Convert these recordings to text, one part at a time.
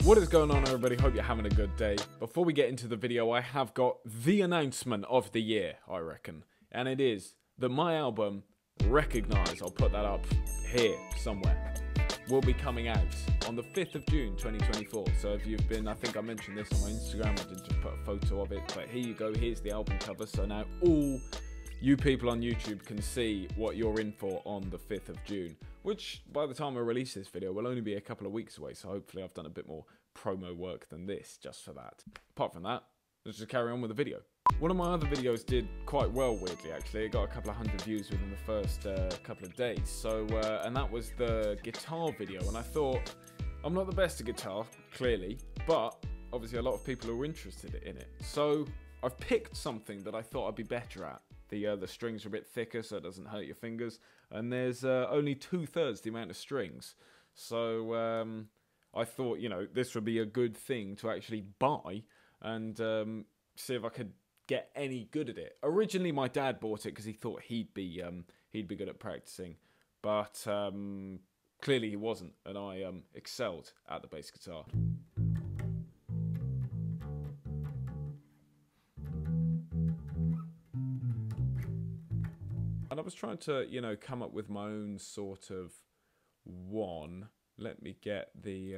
What is going on, everybody? Hope you're having a good day. Before we get into the video, I have got the announcement of the year, I reckon. And it is that my album, Recognize, I'll put that up here somewhere, will be coming out on the 5th of June 2024. So if you've been, I think I mentioned this on my Instagram, I did just put a photo of it, but here you go, here's the album cover. So now all you people on YouTube can see what you're in for on the 5th of June, which by the time I release this video will only be a couple of weeks away, so hopefully I've done a bit more promo work than this just for that. Apart from that, let's just carry on with the video. One of my other videos did quite well, weirdly, actually. It got a couple of hundred views within the first couple of days. So, and that was the guitar video. And I thought, I'm not the best at guitar, clearly, but obviously a lot of people are interested in it. So I've picked something that I thought I'd be better at. The strings are a bit thicker, so it doesn't hurt your fingers. And there's only 2/3 the amount of strings. So I thought, you know, this would be a good thing to actually buy and see if I could get any good at it. Originally, my dad bought it because he thought he'd be good at practicing, but clearly he wasn't, and I excelled at the bass guitar. And I was trying to, you know, come up with my own sort of one. Let me get the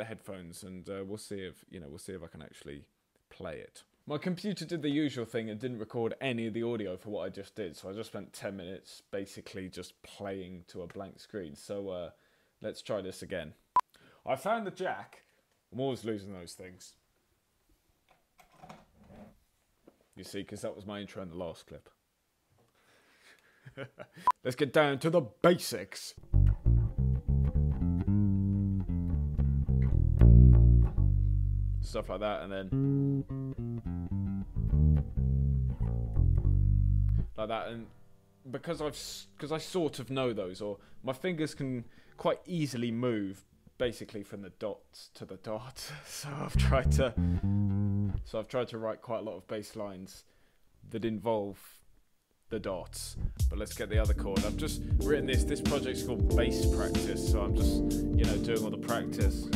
headphones, and we'll see if I can actually play it. My computer did the usual thing and didn't record any of the audio for what I just did, so I just spent 10 minutes basically just playing to a blank screen. So let's try this again. I found the jack. I'm always losing those things. You see, because that was my intro in the last clip. Let's get down to the basics. Stuff like that, and then like that, and because I sort of know those, or my fingers can quite easily move basically from the dots to the dot. So I've tried to write quite a lot of bass lines that involve the dots. But let's get the other chord. I've just written this project's called Bass Practice, so I'm just, you know, doing all the practice.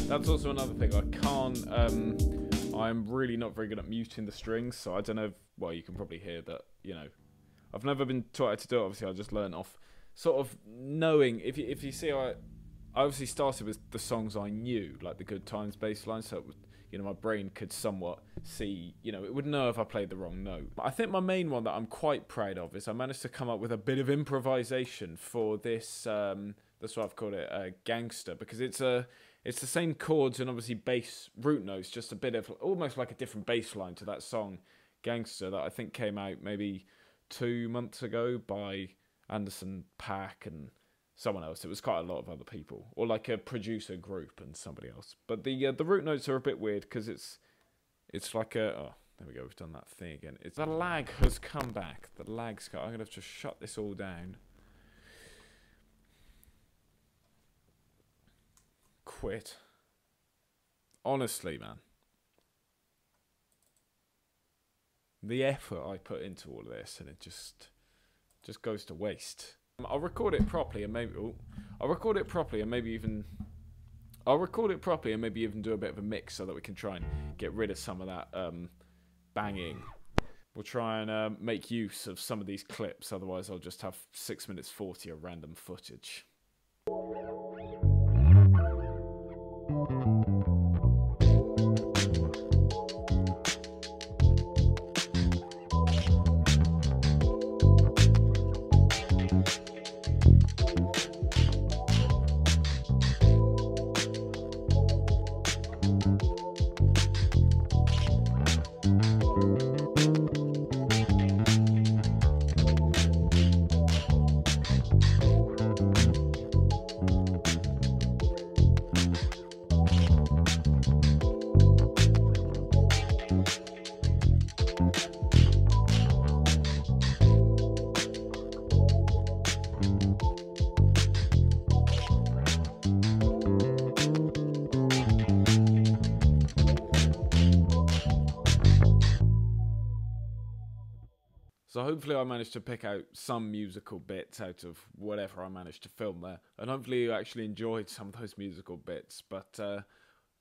That's also another thing. I'm really not very good at muting the strings, so I don't know if, well, you can probably hear that, you know, I've never been taught how to do it. Obviously, I just learned off sort of knowing. If you see, I obviously started with the songs I knew, like the Good Times bass line, so it would, you know, my brain could somewhat see, you know, it would know if I played the wrong note. I think my main one that I'm quite proud of is I managed to come up with a bit of improvisation for this, that's what I've called it, Gangsta, because it's the same chords and obviously bass root notes, just a bit of almost like a different bass line to that song Gangsta that I think came out maybe 2 months ago by Anderson .Paak and someone else. It was quite a lot of other people, or like a producer group and somebody else. But the root notes are a bit weird because it's like a, oh, there we go, we've done that thing again. It's the lag has come back. The lag's got. I'm gonna have to shut this all down. Quit. Honestly, man. The effort I put into all of this, and it just goes to waste. I'll record it properly and maybe I'll record it properly and maybe even do a bit of a mix so that we can try and get rid of some of that banging. We'll try and make use of some of these clips, otherwise I'll just have 6 minutes 40 of random footage. So hopefully I managed to pick out some musical bits out of whatever I managed to film there. And hopefully you actually enjoyed some of those musical bits. But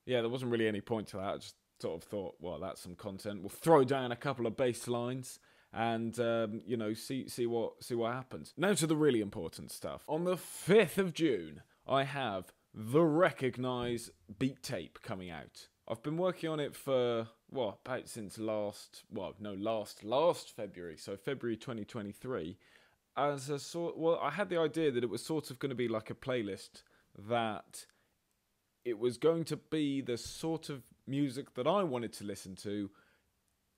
yeah, there wasn't really any point to that. I just sort of thought, well, that's some content. We'll throw down a couple of bass lines and, you know, see what happens. Now to the really important stuff. On the 5th of June, I have the Recognise beat tape coming out. I've been working on it for, well, about since last February, so February 2023, as a sort, well, I had the idea that it was sort of going to be like a playlist, that it was going to be the sort of music that I wanted to listen to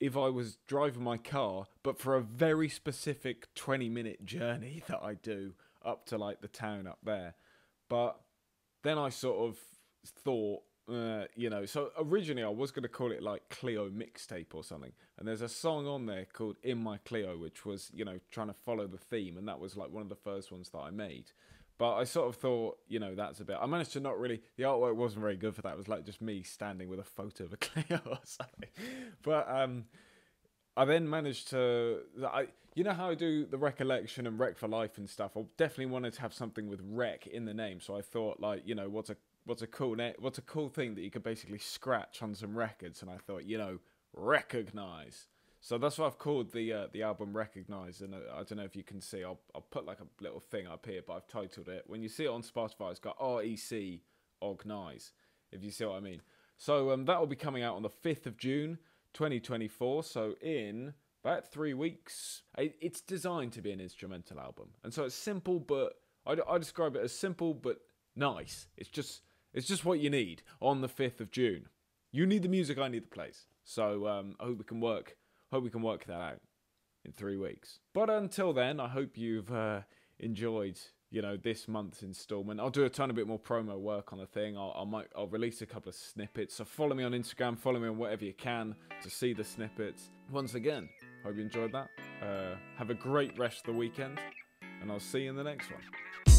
if I was driving my car, but for a very specific 20-minute journey that I do up to like the town up there. But then I sort of thought, you know, so originally I was going to call it like Clio mixtape or something, and there's a song on there called In My Clio, which was, you know, trying to follow the theme, and that was like one of the first ones that I made. But I sort of thought, you know, that's a bit, I managed to not really, the artwork wasn't very good for that. It was like just me standing with a photo of a Clio or something. But I then managed to, you know how I do the Recollection and Rec for Life and stuff? I definitely wanted to have something with Rec in the name. So I thought, like, you know, what's a cool thing that you could basically scratch on some records? And I thought, you know, Recognise. So that's what I've called the album Recognise. And I don't know if you can see, I'll put like a little thing up here, but I've titled it. When you see it on Spotify, it's got R.E.C. Ognize, if you see what I mean. So that will be coming out on the 5th of June, 2024. So in about 3 weeks. It's designed to be an instrumental album. And so it's simple, but I describe it as simple but nice. It's just what you need on the 5th of June. You need the music, I need the place. So I hope we can work that out in 3 weeks. But until then, I hope you've enjoyed, you know, this month's installment. I'll do a ton of bit more promo work on the thing. I'll release a couple of snippets. So follow me on Instagram, follow me on whatever you can to see the snippets. Once again, hope you enjoyed that. Have a great rest of the weekend, and I'll see you in the next one.